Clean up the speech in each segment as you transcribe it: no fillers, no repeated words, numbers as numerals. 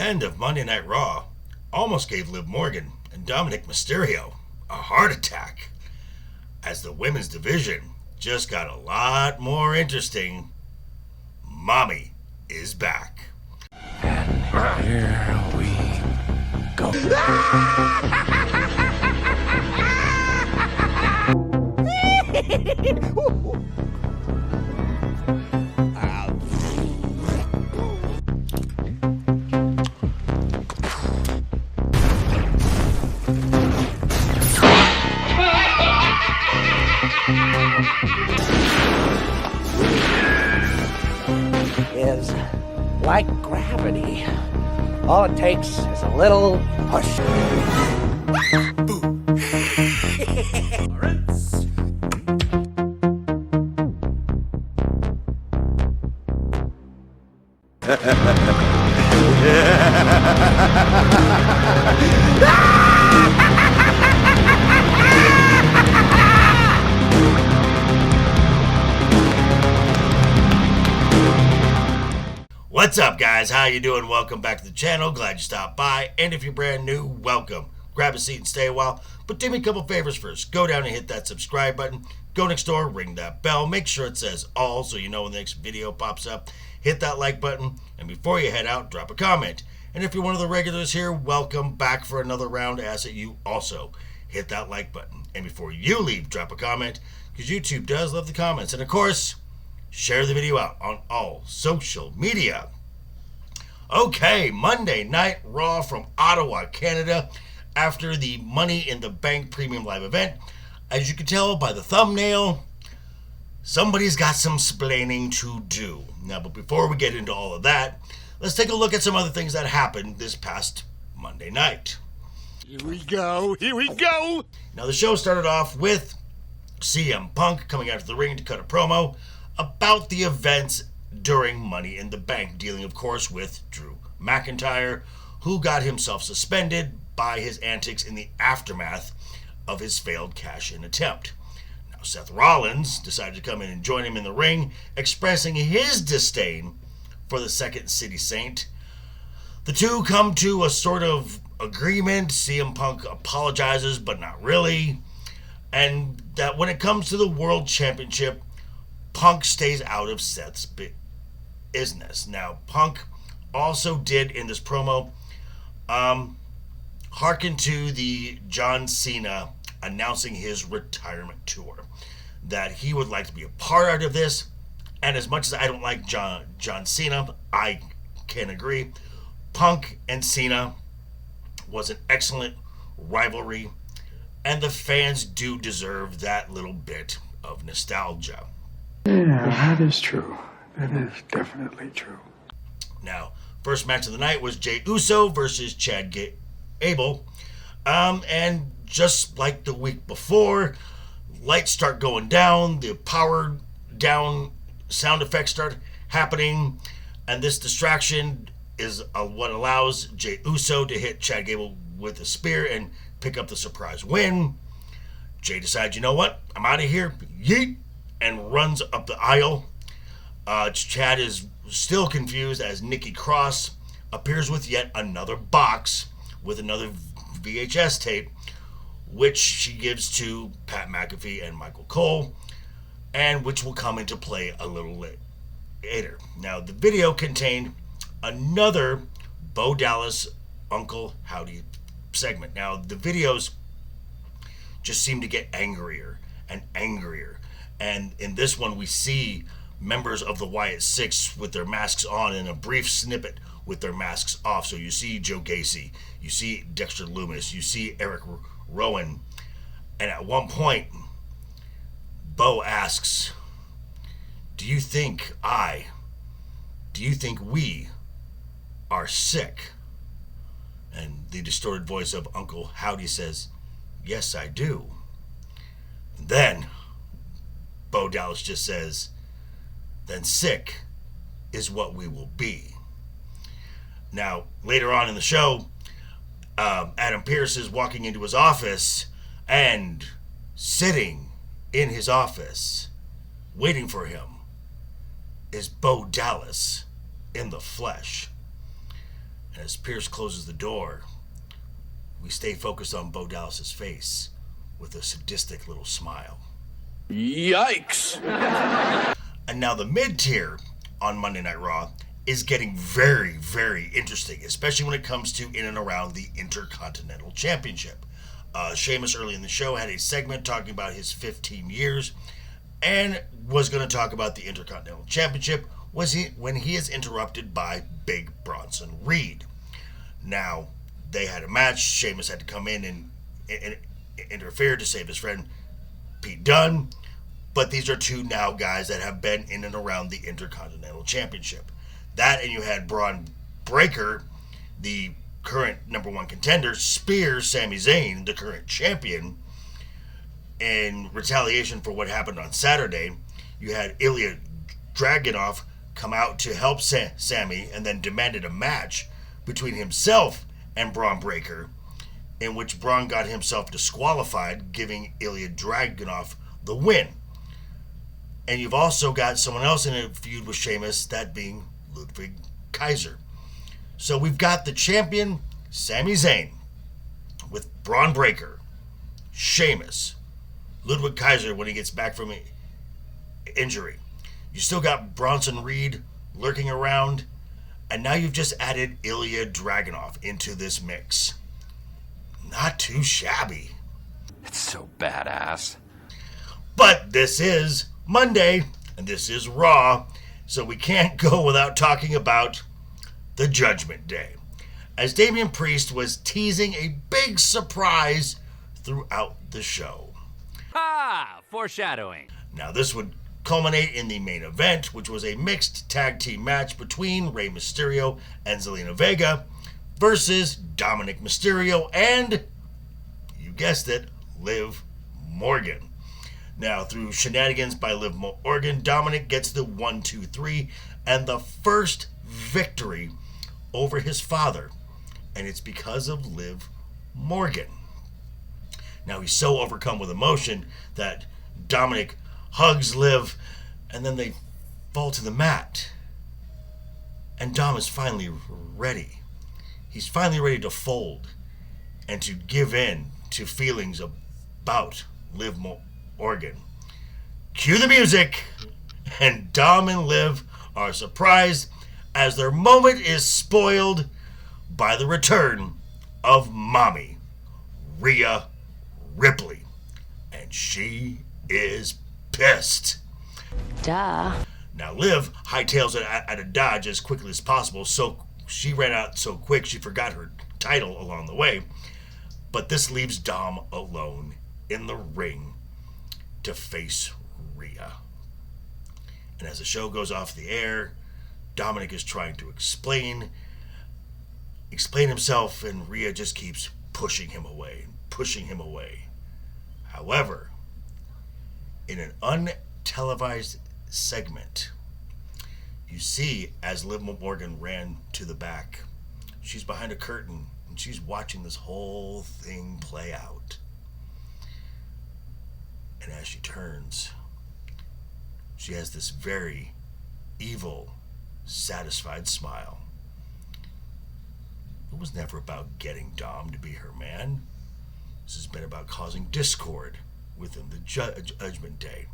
end of Monday Night Raw almost gave Liv Morgan and Dominic Mysterio a heart attack, as the women's division just got a lot more interesting. Mami is back. And here we go. Is like gravity. All it takes is a little push. What's up, guys? How you doing? Welcome back to the channel. Glad you stopped by. And if you're brand new, welcome. Grab a seat and stay a while. But do me a couple favors first. Go down and hit that subscribe button. Go next door, ring that bell. Make sure it says all so you know when the next video pops up. Hit that like button. And before you head out, drop a comment. And if you're one of the regulars here, welcome back for another round. I ask that you also hit that like button. And before you leave, drop a comment, because YouTube does love the comments. And of course, share the video out on all social media. Okay, Monday Night Raw from Ottawa, Canada, after the Money in the Bank Premium Live event. As you can tell by the thumbnail, somebody's got some splaining to do. Now, but before we get into all of that, let's take a look at some other things that happened this past Monday night. Here we go. Here we go. Now, the show started off with CM Punk coming out to the ring to cut a promo about the events during Money in the Bank, dealing, of course, with Drew McIntyre, who got himself suspended by his antics in the aftermath of his failed cash-in attempt. Now, Seth Rollins decided to come in and join him in the ring, expressing his disdain for the Second City Saint. The two come to a sort of agreement. CM Punk apologizes, but not really. And that when it comes to the World Championship, Punk stays out of Seth's business. Now, Punk also did in this promo hearken to the John Cena announcing his retirement tour, that he would like to be a part of this. And as much as I don't like John Cena, I can agree. Punk and Cena was an excellent rivalry, and the fans do deserve that little bit of nostalgia. Yeah, that is true. That is definitely true. Now, first match of the night was Jey Uso versus Chad Gable. And just like the week before, lights start going down, the power down sound effects start happening, and this distraction is what allows Jey Uso to hit Chad Gable with a spear and pick up the surprise win. Jey decides, you know what? I'm out of here. Yeet! And runs up the aisle. Chad is still confused as Nikki Cross appears with yet another box with another VHS tape, which she gives to Pat McAfee and Michael Cole, and which will come into play a little later. Now, the video contained another Bo Dallas Uncle Howdy segment. Now, the videos just seem to get angrier and angrier. And in this one, we see members of the Wyatts Six with their masks on, and a brief snippet with their masks off. So you see Joe Gacy, you see Dexter Lumis, you see Eric Rowan. And at one point, Bo asks, do you think we are sick? And the distorted voice of Uncle Howdy says, yes, I do. And then Bo Dallas just says, then sick is what we will be. Now, later on in the show, Adam Pearce is walking into his office, and sitting in his office, waiting for him, is Bo Dallas in the flesh. And as Pierce closes the door, we stay focused on Bo Dallas's face with a sadistic little smile. Yikes! And now the mid-tier on Monday Night Raw is getting very, very interesting, especially when it comes to in and around the Intercontinental Championship. Sheamus early in the show had a segment talking about his 15 years and was going to talk about the Intercontinental Championship when he is interrupted by Big Bronson Reed. Now, they had a match. Sheamus had to come in and interfere to save his friend Pete Dunne. But these are two now guys that have been in and around the Intercontinental Championship. That, and you had Braun Breaker, the current number one contender, spear Sami Zayn, the current champion, in retaliation for what happened on Saturday. You had Ilya Dragunov come out to help Sami and then demanded a match between himself and Braun Breaker, in which Braun got himself disqualified, giving Ilya Dragunov the win. And you've also got someone else in a feud with Sheamus, that being Ludwig Kaiser. So we've got the champion, Sami Zayn, with Braun Breaker, Sheamus, Ludwig Kaiser when he gets back from injury. You still got Bronson Reed lurking around, and now you've just added Ilya Dragunov into this mix. Not too shabby. It's so badass. But this is Monday, and this is Raw, so we can't go without talking about the Judgment Day, as Damian Priest was teasing a big surprise throughout the show. Ha! Foreshadowing. Now, this would culminate in the main event, which was a mixed tag team match between Rey Mysterio and Zelina Vega versus Dominic Mysterio and, you guessed it, Liv Morgan. Now, through shenanigans by Liv Morgan, Dominic gets the 1-2-3 and the first victory over his father. And it's because of Liv Morgan. Now, he's so overcome with emotion that Dominic hugs Liv, and then they fall to the mat. And Dom is finally ready. He's finally ready to fold and to give in to feelings about Liv Morgan. Cue the music, and Dom and Liv are surprised as their moment is spoiled by the return of Mami, Rhea Ripley. And she is pissed. Duh. Now, Liv hightails it at a dodge as quickly as possible, so she ran out so quick she forgot her title along the way. But this leaves Dom alone in the ring to face Rhea. And as the show goes off the air, Dominic is trying to explain himself, and Rhea just keeps pushing him away. However, in an untelevised segment, you see as Liv Morgan ran to the back, she's behind a curtain and she's watching this whole thing play out. And as she turns, she has this very evil, satisfied smile. It was never about getting Dom to be her man. This has been about causing discord within the Judgment Day.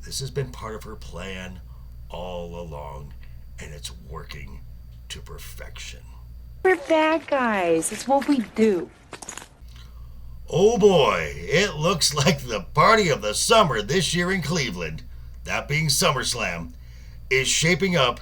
This has been part of her plan all along, and it's working to perfection. We're bad guys. It's what we do. Oh boy, it looks like the party of the summer this year in Cleveland, that being SummerSlam, is shaping up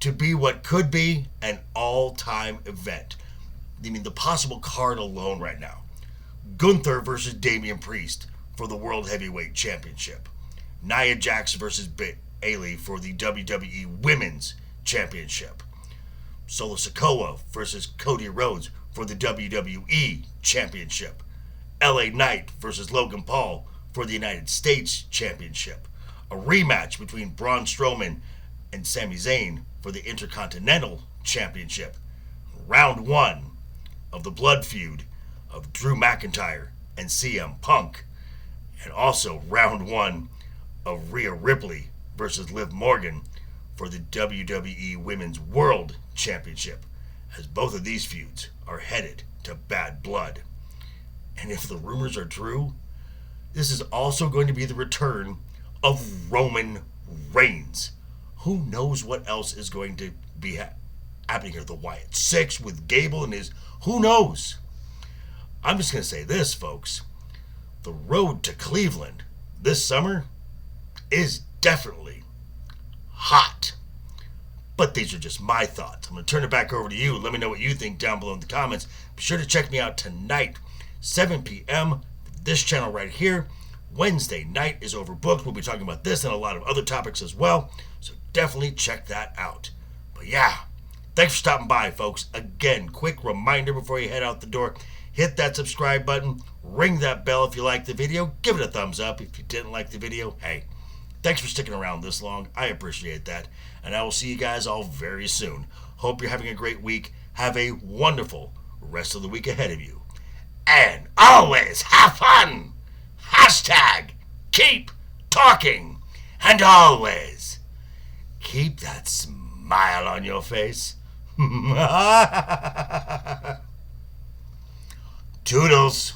to be what could be an all-time event. I mean, the possible card alone right now. Gunther versus Damian Priest for the World Heavyweight Championship. Nia Jax versus Bayley for the WWE Women's Championship. Solo Sikoa versus Cody Rhodes for the WWE Championship. LA Knight versus Logan Paul for the United States Championship. A rematch between Braun Strowman and Sami Zayn for the Intercontinental Championship. Round 1 of the blood feud of Drew McIntyre and CM Punk. And also round 1 of Rhea Ripley versus Liv Morgan for the WWE Women's World Championship. as both of these feuds are headed to bad blood. And if the rumors are true, this is also going to be the return of Roman Reigns. Who knows what else is going to be happening here? The Wyatts 6 with Gable and his... Who knows? I'm just going to say this, folks. The road to Cleveland this summer is definitely hot. But these are just my thoughts. I'm going to turn it back over to you. Let me know what you think down below in the comments. Be sure to check me out tonight, 7 p.m., this channel right here. Wednesday night is overbooked. We'll be talking about this and a lot of other topics as well. So definitely check that out. But yeah, thanks for stopping by, folks. Again, quick reminder before you head out the door. Hit that subscribe button. Ring that bell if you liked the video. Give it a thumbs up if you didn't like the video. Hey, thanks for sticking around this long. I appreciate that. And I will see you guys all very soon. Hope you're having a great week. Have a wonderful rest of the week ahead of you. And always have fun. Hashtag keep talking. And always keep that smile on your face. Toodles.